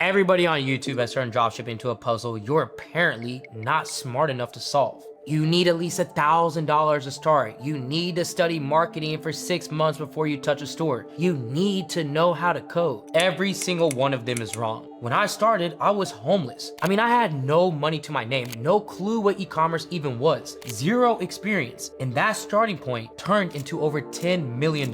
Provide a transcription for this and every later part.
Everybody on YouTube has turned dropshipping into a puzzle you're apparently not smart enough to solve. You need at least $1,000 to start. You need to study marketing for 6 months before you touch a store. You need to know how to code. Every single one of them is wrong. When I started, I was homeless. I had no money to my name, no clue what e-commerce even was, zero experience. And that starting point turned into over $10 million.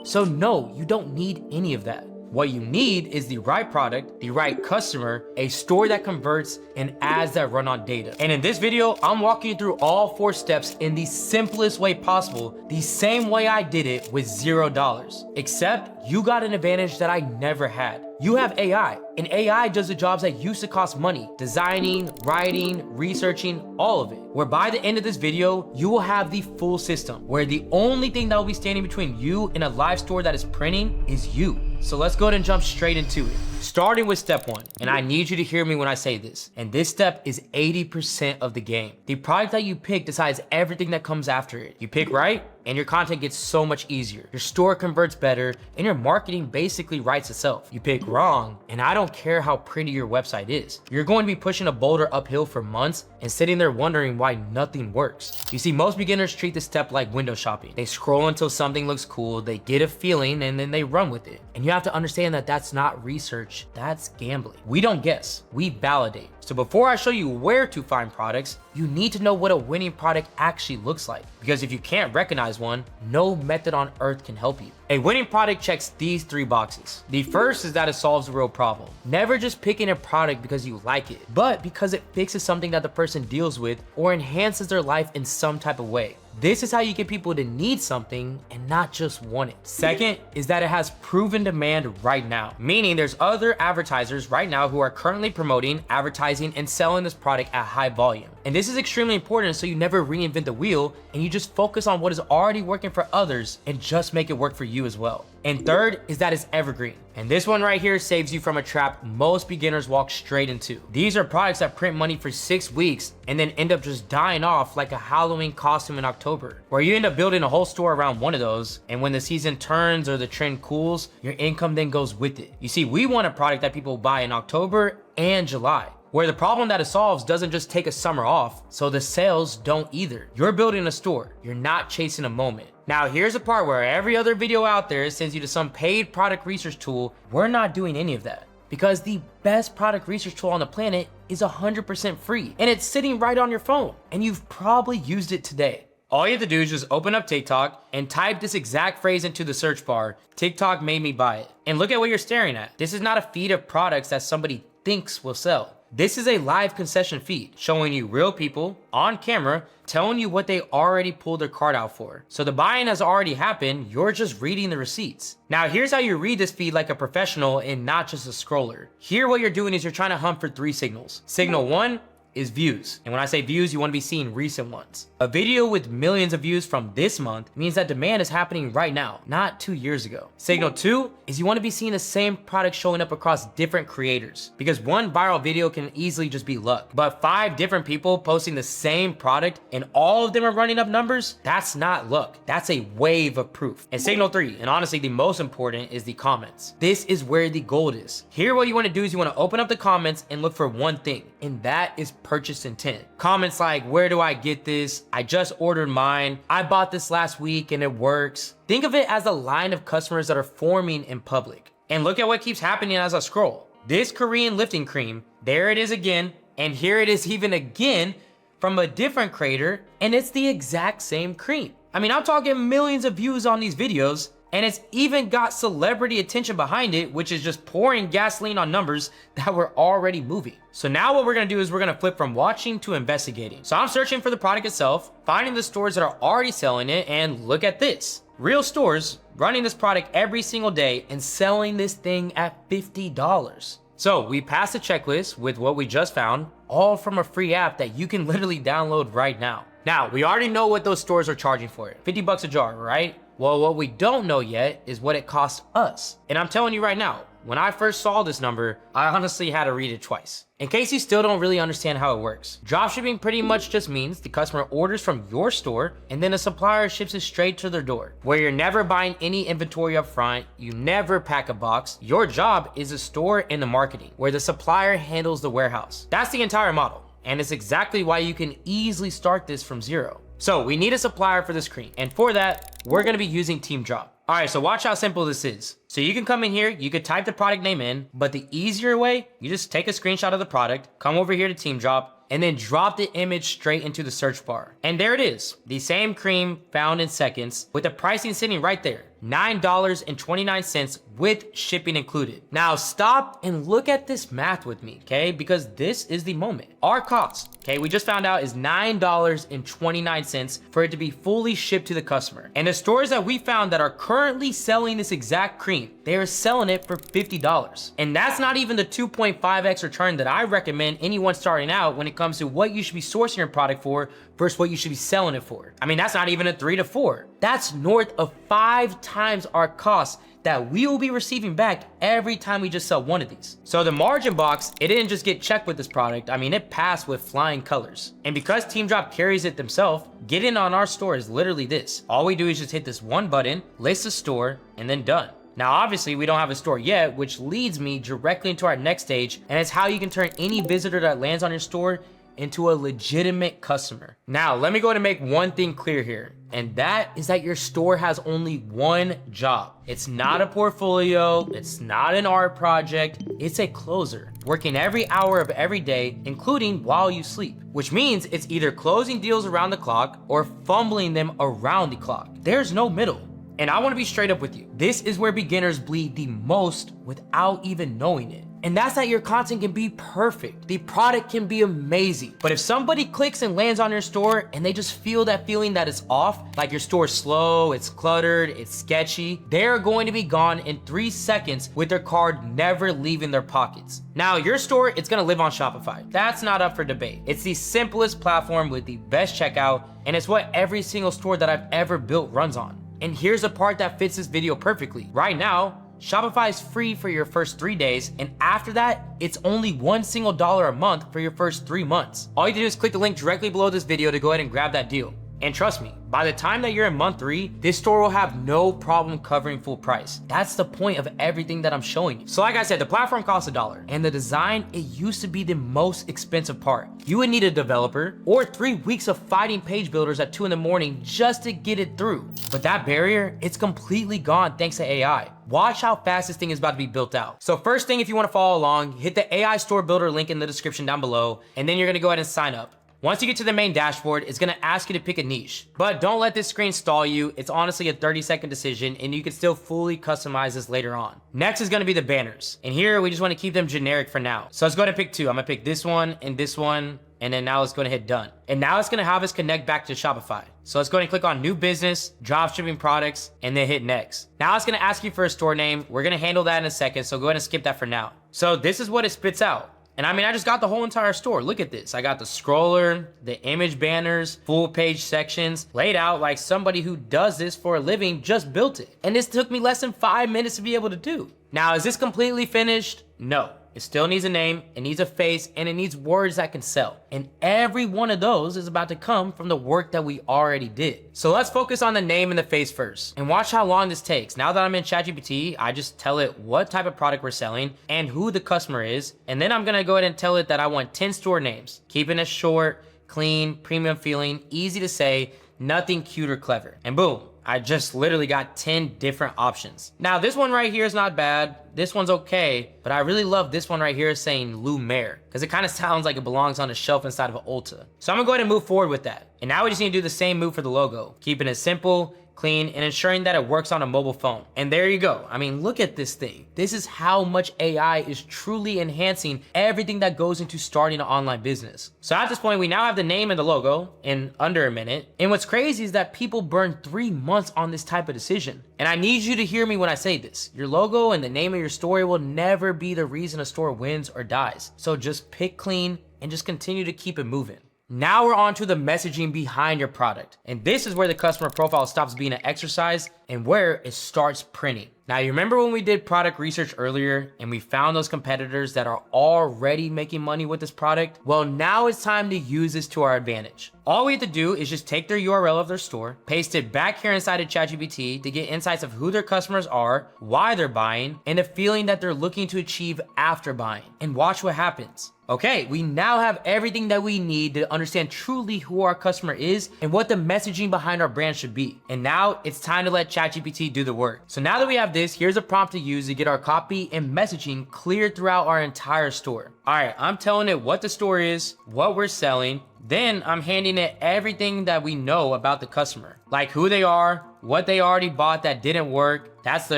So no, you don't need any of that. What you need is the right product, the right customer, a store that converts, and ads that run on data. And in this video, I'm walking you through all 4 steps in the simplest way possible, the same way I did it with $0. Except you got an advantage that I never had. You have AI, and AI does the jobs that used to cost money: designing, writing, researching, all of it. Where by the end of this video, you will have the full system, where the only thing that will be standing between you and a live store that is printing is you. So let's go ahead and jump straight into it. Starting with step 1, and I need you to hear me when I say this, and this step is 80% of the game. The product that you pick decides everything that comes after it. You pick right, and your content gets so much easier. Your store converts better, and your marketing basically writes itself. You pick wrong, and I don't care how pretty your website is. You're going to be pushing a boulder uphill for months and sitting there wondering why nothing works. You see, most beginners treat this step like window shopping. They scroll until something looks cool, they get a feeling, and then they run with it. And you have to understand that that's not research, that's gambling. We don't guess, we validate. So before I show you where to find products, you need to know what a winning product actually looks like. Because if you can't recognize one, no method on earth can help you. A winning product checks these 3 boxes. The first is that it solves a real problem. Never just picking a product because you like it, but because it fixes something that the person deals with or enhances their life in some type of way. This is how you get people to need something and not just want it. Second is that it has proven demand right now, meaning there's other advertisers right now who are currently promoting, advertising, and selling this product at high volume. And this is extremely important so you never reinvent the wheel and you just focus on what is already working for others and just make it work for you as well. And third is that it's evergreen. And this one right here saves you from a trap most beginners walk straight into. These are products that print money for 6 weeks and then end up just dying off like a Halloween costume in October, where you end up building a whole store around one of those, and when the season turns or the trend cools, your income then goes with it. You see, we want a product that people buy in October and July, where the problem that it solves doesn't just take a summer off, so the sales don't either. You're building a store, you're not chasing a moment. Now here's the part where every other video out there sends you to some paid product research tool. We're not doing any of that, because the best product research tool on the planet is 100% free, and it's sitting right on your phone, and you've probably used it today. All you have to do is just open up TikTok and type this exact phrase into the search bar: TikTok made me buy it. And look at what you're staring at. This is not a feed of products that somebody thinks will sell. This is a live concession feed showing you real people on camera telling you what they already pulled their cart out for. So the buying has already happened, you're just reading the receipts. Now here's how you read this feed like a professional and not just a scroller. Here what you're doing is you're trying to hunt for 3 signals. Signal 1 is views. And when I say views, you want to be seeing recent ones. A video with millions of views from this month means that demand is happening right now, not 2 years ago. Signal 2 is you want to be seeing the same product showing up across different creators, because one viral video can easily just be luck. But 5 different people posting the same product and all of them are running up numbers, that's not luck. That's a wave of proof. And signal 3, and honestly the most important, is the comments. This is where the gold is. Here what you want to do is you want to open up the comments and look for one thing, and that is purchase intent. Comments like, where do I get this? I just ordered mine. I bought this last week and it works. Think of it as a line of customers that are forming in public. And look at what keeps happening as I scroll. This Korean lifting cream, there it is again. And here it is even again from a different creator, and it's the exact same cream. I'm talking millions of views on these videos, and it's even got celebrity attention behind it, which is just pouring gasoline on numbers that were already moving. So now what we're gonna do is we're gonna flip from watching to investigating. So I'm searching for the product itself, finding the stores that are already selling it, and look at this. Real stores running this product every single day and selling this thing at $50. So we passed the checklist with what we just found, all from a free app that you can literally download right now. Now, we already know what those stores are charging for it. 50 bucks a jar, right? Well, what we don't know yet is what it costs us. And I'm telling you right now, when I first saw this number, I honestly had to read it twice. In case you still don't really understand how it works, dropshipping pretty much just means the customer orders from your store and then a supplier ships it straight to their door, where you're never buying any inventory up front, you never pack a box. Your job is the store and the marketing, where the supplier handles the warehouse. That's the entire model, and it's exactly why you can easily start this from zero. So we need a supplier for this cream, and for that, we're gonna be using Team Drop. All right, so watch how simple this is. So you can come in here, you could type the product name in, but the easier way, you just take a screenshot of the product, come over here to Team Drop, and then drop the image straight into the search bar. And there it is, the same cream found in seconds with the pricing sitting right there, $9.29 with shipping included. Now stop and look at this math with me, okay? Because this is the moment. Our cost, okay, we just found out is $9.29 for it to be fully shipped to the customer. And the stores that we found that are currently selling this exact cream, they are selling it for $50. And that's not even the 2.5x return that I recommend anyone starting out when it comes to what you should be sourcing your product for versus what you should be selling it for. I mean, that's not even a 3 to 4. That's north of 5 times our cost that we will be receiving back every time we just sell one of these. So the margin box, it didn't just get checked with this product. I mean, it passed with flying colors. And because Team Drop carries it themselves, getting on our store is literally this. All we do is just hit this one button, list the store, and then done. Now, obviously we don't have a store yet, which leads me directly into our next stage, and it's how you can turn any visitor that lands on your store into a legitimate customer. Now, let me go ahead and make one thing clear here, and that is that your store has only one job. It's not a portfolio, it's not an art project, it's a closer, working every hour of every day, including while you sleep, which means it's either closing deals around the clock or fumbling them around the clock. There's no middle. And I wanna be straight up with you. This is where beginners bleed the most without even knowing it. And that's that your content can be perfect. The product can be amazing. But if somebody clicks and lands on your store and they just feel that feeling that it's off, like your store's slow, it's cluttered, it's sketchy, they're going to be gone in 3 seconds with their card never leaving their pockets. Now, your store, it's gonna live on Shopify. That's not up for debate. It's the simplest platform with the best checkout, and it's what every single store that I've ever built runs on. And here's the part that fits this video perfectly. Right now, Shopify is free for your first 3 days, and after that, it's only $1 single a month for your first 3 months. All you do is click the link directly below this video to go ahead and grab that deal. And trust me, by the time that you're in month 3, this store will have no problem covering full price. That's the point of everything that I'm showing you. So like I said, the platform costs $1, and the design, it used to be the most expensive part. You would need a developer or 3 weeks of fighting page builders at 2 in the morning just to get it through. But that barrier, it's completely gone thanks to AI. Watch how fast this thing is about to be built out. So first thing, if you wanna follow along, hit the AI store builder link in the description down below, and then you're gonna go ahead and sign up. Once you get to the main dashboard, it's gonna ask you to pick a niche. But don't let this screen stall you. It's honestly a 30-second decision, and you can still fully customize this later on. Next is gonna be the banners. And here, we just wanna keep them generic for now. So let's go ahead and pick 2. I'm gonna pick this one, and then now let's go ahead and hit done. And now it's gonna have us connect back to Shopify. So let's go ahead and click on new business, dropshipping products, and then hit next. Now it's gonna ask you for a store name. We're gonna handle that in a second, so go ahead and skip that for now. So this is what it spits out. And I mean, I just got the whole entire store. Look at this. I got the scroller, the image banners, full page sections, laid out like somebody who does this for a living just built it. And this took me less than 5 minutes to be able to do. Now, is this completely finished? No. It still needs a name, it needs a face, and it needs words that can sell. And every one of those is about to come from the work that we already did. So let's focus on the name and the face first. And watch how long this takes. Now that I'm in ChatGPT, I just tell it what type of product we're selling and who the customer is. And then I'm gonna go ahead and tell it that I want 10 store names. Keeping it short, clean, premium feeling, easy to say, nothing cute or clever. And boom. I just literally got 10 different options. Now this one right here is not bad. This one's okay, but I really love this one right here saying Lumiere, because it kind of sounds like it belongs on a shelf inside of an Ulta. So I'm gonna go ahead and move forward with that. And now we just need to do the same move for the logo, keeping it simple, clean, and ensuring that it works on a mobile phone. And there you go. I mean, look at this thing. This is how much AI is truly enhancing everything that goes into starting an online business. So at this point, we now have the name and the logo in under a minute. And what's crazy is that people burn 3 months on this type of decision. And I need you to hear me when I say this. Your logo and the name of your store will never be the reason a store wins or dies. So just pick clean and just continue to keep it moving. Now we're on to the messaging behind your product. And this is where the customer profile stops being an exercise and where it starts printing. Now, you remember when we did product research earlier and we found those competitors that are already making money with this product? Well, now it's time to use this to our advantage. All we have to do is just take their URL of their store, paste it back here inside of ChatGPT to get insights of who their customers are, why they're buying, and the feeling that they're looking to achieve after buying. And watch what happens. Okay, we now have everything that we need to understand truly who our customer is and what the messaging behind our brand should be. And now it's time to let ChatGPT do the work. So now that we have this, here's a prompt to use to get our copy and messaging cleared throughout our entire store. All right, I'm telling it what the store is, what we're selling, then I'm handing it everything that we know about the customer, like who they are, what they already bought that didn't work. That's the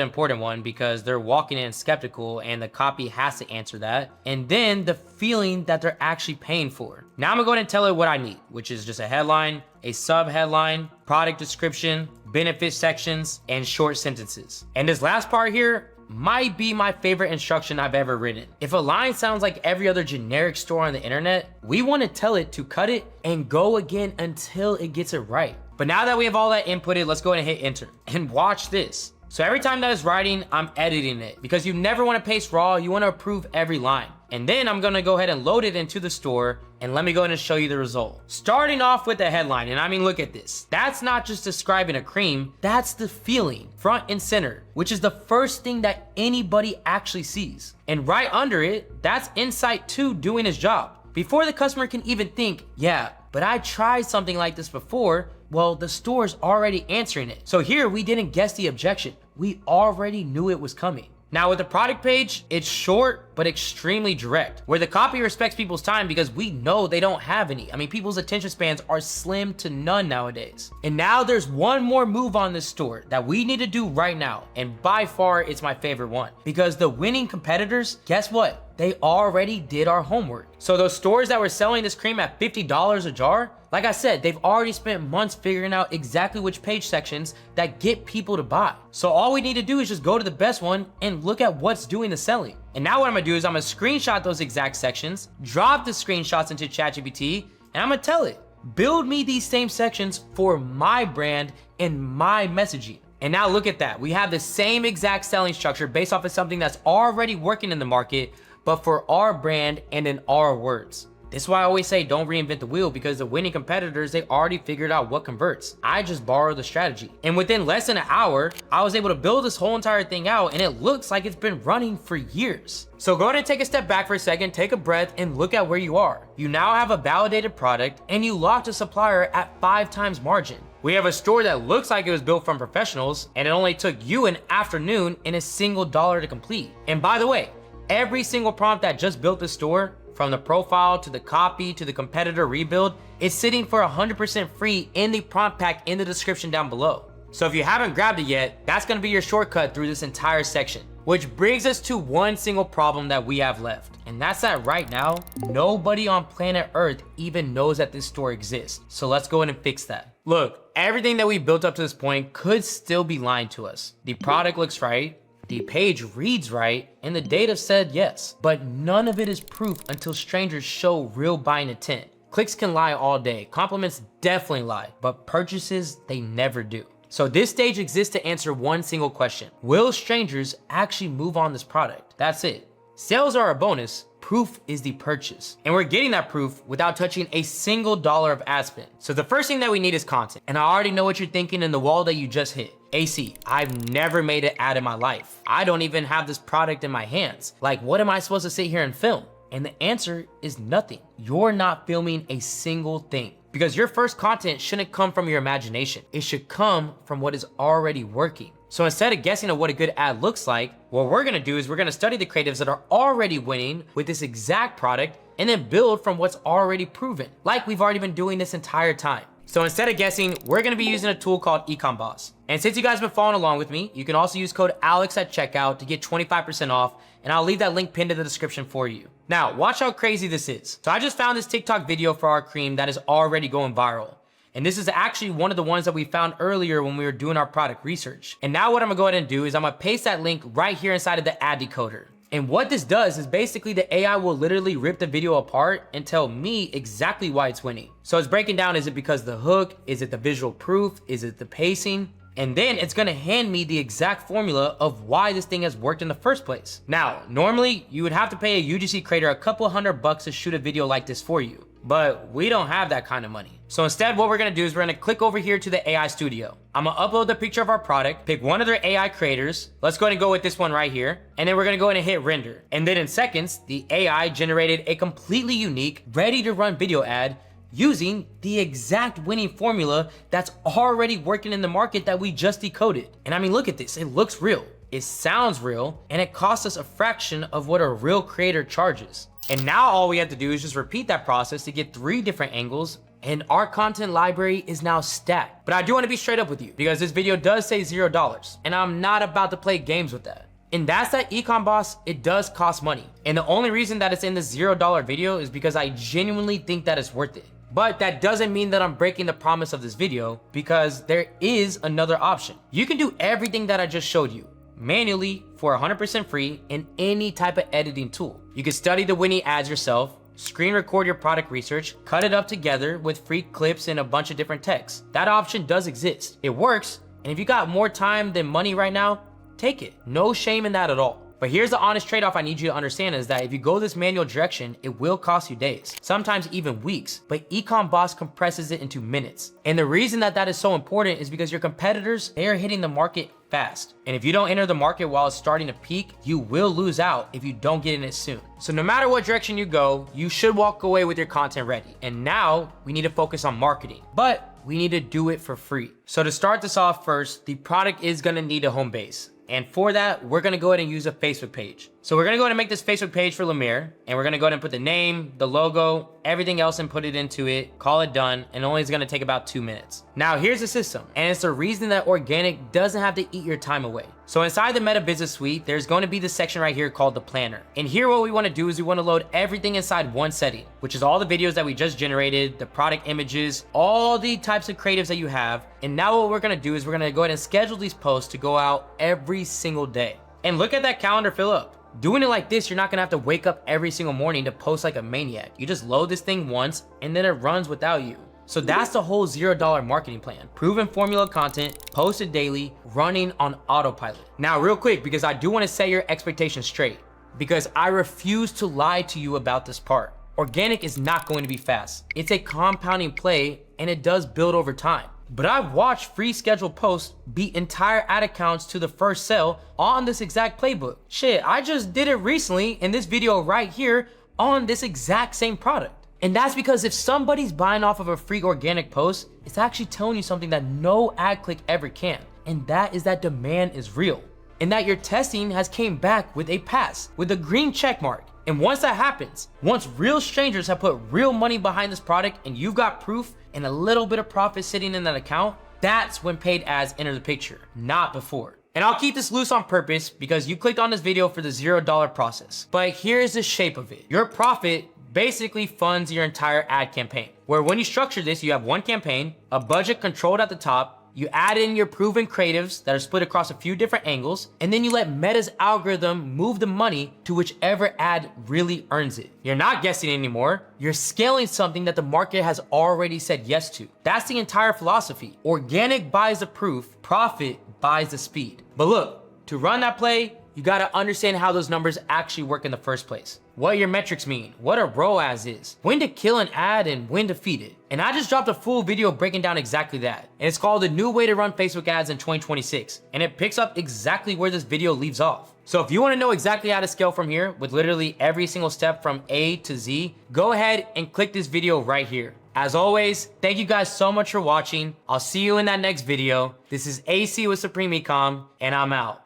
important one because they're walking in skeptical and the copy has to answer that. And then the feeling that they're actually paying for. Now I'm gonna go ahead and tell it what I need, which is just a headline, a sub headline, product description, benefit sections, and short sentences. And this last part here might be my favorite instruction I've ever written. If a line sounds like every other generic store on the internet, we want to tell it to cut it and go again until it gets it right. But now that we have all that inputted, let's go ahead and hit enter and watch this. So every time that it's writing, I'm editing it because you never want to paste raw. You want to approve every line. And then I'm going to go ahead and load it into the store and let me go ahead and show you the result. Starting off with the headline, and I mean, look at this. That's not just describing a cream, that's the feeling front and center, which is the first thing that anybody actually sees. And right under it, that's Insight 2 doing his job. Before the customer can even think, yeah, but I tried something like this before, well, the store's already answering it. So here we didn't guess the objection. We already knew it was coming. Now with the product page, it's short, but extremely direct, where the copy respects people's time because we know they don't have any. I mean, people's attention spans are slim to none nowadays. And now there's one more move on this store that we need to do right now. And by far, it's my favorite one because the winning competitors, guess what? They already did our homework. So those stores that were selling this cream at $50 a jar, like I said, they've already spent months figuring out exactly which page sections that get people to buy. So all we need to do is just go to the best one and look at what's doing the selling. And now what I'm gonna do is I'm gonna screenshot those exact sections, drop the screenshots into ChatGPT, and I'm gonna tell it, build me these same sections for my brand and my messaging. And now look at that. We have the same exact selling structure based off of something that's already working in the market, but for our brand and in our words. This is why I always say don't reinvent the wheel because the winning competitors, they already figured out what converts. I just borrowed the strategy. And within less than an hour, I was able to build this whole entire thing out and it looks like it's been running for years. So go ahead and take a step back for a second, take a breath and look at where you are. You now have a validated product and you locked a supplier at 5 times margin. We have a store that looks like it was built from professionals and it only took you an afternoon and a single dollar to complete. And by the way, every single prompt that just built this store, from the profile to the copy to the competitor rebuild, is sitting for 100% free in the prompt pack in the description down below. So if you haven't grabbed it yet, that's gonna be your shortcut through this entire section. Which brings us to one single problem that we have left. And that's that right now, nobody on planet Earth even knows that this store exists. So let's go ahead and fix that. Look, everything that we built up to this point could still be lying to us. The product looks right, the page reads right, and the data said yes, but none of it is proof until strangers show real buying intent. Clicks can lie all day, compliments definitely lie, but purchases, they never do. So this stage exists to answer one single question. Will strangers actually move on this product? That's it. Sales are a bonus, proof is the purchase. And we're getting that proof without touching a single dollar of ad spend. So the first thing that we need is content. And I already know what you're thinking in the wall that you just hit. AC, I've never made an ad in my life. I don't even have this product in my hands. Like, what am I supposed to sit here and film? And the answer is nothing. You're not filming a single thing. Because your first content shouldn't come from your imagination. It should come from what is already working. So instead of guessing at what a good ad looks like, what we're gonna do is we're gonna study the creatives that are already winning with this exact product and then build from what's already proven, like we've already been doing this entire time. So instead of guessing, we're gonna be using a tool called Ecom Boss. And since you guys have been following along with me, you can also use code ALEX at checkout to get 25% off, and I'll leave that link pinned in the description for you. Now, watch how crazy this is. So I just found this TikTok video for our cream that is already going viral. And this is actually one of the ones that we found earlier when we were doing our product research. And now what I'm gonna go ahead and do is I'm gonna paste that link right here inside of the ad decoder. And what this does is basically the AI will literally rip the video apart and tell me exactly why it's winning. So it's breaking down, is it because of the hook? Is it the visual proof? Is it the pacing? And then it's gonna hand me the exact formula of why this thing has worked in the first place. Now, normally you would have to pay a UGC creator a couple $100 to shoot a video like this for you, but we don't have that kind of money. So instead, what we're gonna do is we're gonna click over here to the AI studio. I'm gonna upload the picture of our product, pick one of their AI creators. Let's go ahead and go with this one right here. And then we're gonna go ahead and hit render. And then in seconds, the AI generated a completely unique, ready to run video ad using the exact winning formula that's already working in the market that we just decoded. And I mean, look at this, it looks real, it sounds real, and it costs us a fraction of what a real creator charges. And now all we have to do is just repeat that process to get 3 different angles, and our content library is now stacked. But I do want to be straight up with you because this video does say $0, and I'm not about to play games with that. And that's that Ecom Boss, it does cost money. And the only reason that it's in the $0 video is because I genuinely think that it's worth it. But that doesn't mean that I'm breaking the promise of this video, because there is another option. You can do everything that I just showed you manually for 100% free in any type of editing tool. You can study the winning ads yourself, screen record your product research, cut it up together with free clips and a bunch of different texts. That option does exist. It works, and if you got more time than money right now, take it. No shame in that at all. But here's the honest trade-off I need you to understand is that if you go this manual direction, it will cost you days, sometimes even weeks, but Ecom Boss compresses it into minutes. And the reason that that is so important is because your competitors, they are hitting the market fast. And if you don't enter the market while it's starting to peak, you will lose out if you don't get in it soon. So no matter what direction you go, you should walk away with your content ready. And now we need to focus on marketing, but we need to do it for free. So to start this off first, the product is gonna need a home base. And for that, we're gonna go ahead and use a Facebook page. So we're gonna go ahead and make this Facebook page for Lemire, and we're gonna go ahead and put the name, the logo, everything else and put it into it, call it done, and only is gonna take about 2 minutes. Now here's the system, and it's the reason that organic doesn't have to eat your time away. So inside the Meta Business Suite, there's going to be this section right here called the planner. And here what we wanna do is we wanna load everything inside one setting, which is all the videos that we just generated, the product images, all the types of creatives that you have. And now what we're gonna do is we're gonna go ahead and schedule these posts to go out every single day. And look at that calendar fill up. Doing it like this, you're not gonna have to wake up every single morning to post like a maniac. You just load this thing once and then it runs without you. So that's the whole $0 marketing plan. Proven formula content, posted daily, running on autopilot. Now real quick, because I do wanna set your expectations straight, because I refuse to lie to you about this part. Organic is not going to be fast. It's a compounding play and it does build over time. But I've watched free scheduled posts beat entire ad accounts to the first sale on this exact playbook. Shit, I just did it recently in this video right here on this exact same product. And that's because if somebody's buying off of a free organic post, it's actually telling you something that no ad click ever can. And that is that demand is real. And that your testing has came back with a pass, with a green check mark. And once that happens, once real strangers have put real money behind this product and you've got proof and a little bit of profit sitting in that account, that's when paid ads enter the picture, not before. And I'll keep this loose on purpose because you clicked on this video for the $0 process. But here's the shape of it. Your profit basically funds your entire ad campaign, where when you structure this, you have one campaign, a budget controlled at the top, you add in your proven creatives that are split across a few different angles, and then you let Meta's algorithm move the money to whichever ad really earns it. You're not guessing anymore, you're scaling something that the market has already said yes to. That's the entire philosophy. Organic buys the proof, profit buys the speed. But look, to run that play, you gotta understand how those numbers actually work in the first place. What your metrics mean, what a ROAS is, when to kill an ad and when to feed it. And I just dropped a full video breaking down exactly that. And it's called The New Way to Run Facebook Ads in 2026. And it picks up exactly where this video leaves off. So if you wanna know exactly how to scale from here with literally every single step from A to Z, go ahead and click this video right here. As always, thank you guys so much for watching. I'll see you in that next video. This is AC with Supreme Ecom, and I'm out.